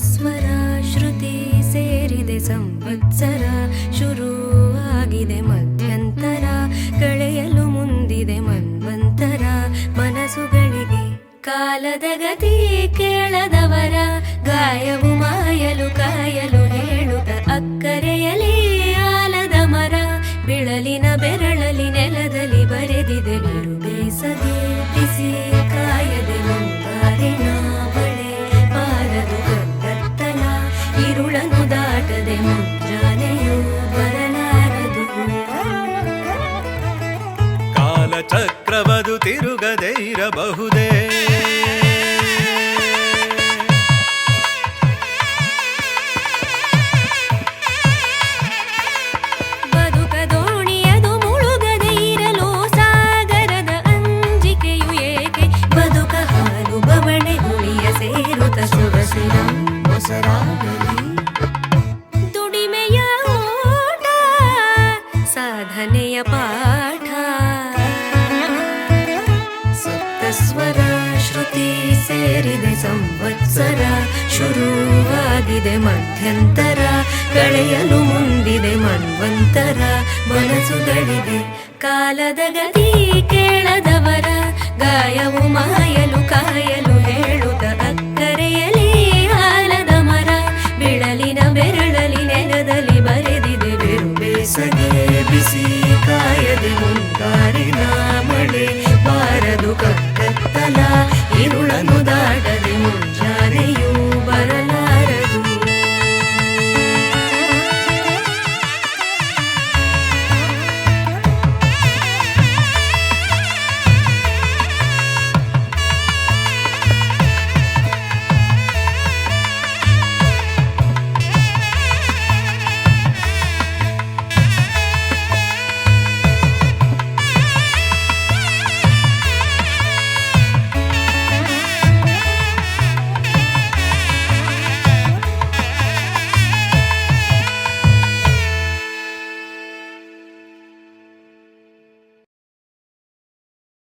ಸ್ವರ ಶ್ರುತಿ ಸೇರಿದೆ ಸಂವತ್ಸರ, ಶುರುವಾಗಿದೆ ಮಧ್ಯಂತರ, ಕಳೆಯಲು ಮುಂದಿದೆ ಮನ್ವಂತರ. ಮನಸ್ಸುಗಳಿಗೆ ಕಾಲದ ಗತಿ ಕೇಳದವರ, ಗಾಯವು ಮಾಯಲು ಕಾಯಲು ಹೇಳುತ್ತ ಅಕ್ಕರೆಯಲಿ ಆಲದ ಮರ. ಬಿಳಲಿನ ಬೆರಳಲಿ ನೆಲದಲ್ಲಿ ಬರೆದಿದೆ ಬಿರು ಬೇಸಗೆ ಬಿಸಿ ಕಾಯದೆ ಮುಂಗಾರಿನ ಬಳೆ ಬಾರದು ಕತ್ತಲ. ഇരുളನು ದಾಟದೆ ಮುಂಜಾನೆಯೂ ಬರಲಾರದು. ಕಾಲಚಕ್ರವದು ತಿರುಗದೆ ಇರಬಹುದೇ, ಬದುಕ ದೋಣಿಯದು ಮುಳುಗದೆ ಇರಲು ಸಾಗರದ ಅಂಜಿಕೆಯು ಏಕೆ. ಬದುಕ ಹಾಲು ಬವಣೆ ಹುಳಿಯ ಸೇರುತ್ತ ಸೊಗಸಿನ ಮೊಸರಾಗಲಿ. ದುಡಿಮೆಯ ಓಟ ಸಾಧನೆಯ ಪಾಠ, ಸಪ್ತಸ್ವರ ಶ್ರುತಿ ಸೇರಿದೆ ಸಂವತ್ಸರ, ಶುರುವಾಗಿದೆ ಮಧ್ಯಂತರ, ಕಳೆಯಲು ಮುಂದಿದೆ ಮನ್ವಂತರ. ಮನಸ್ಸುಗಳಿಗೆ ಕಾಲದ ಗತಿ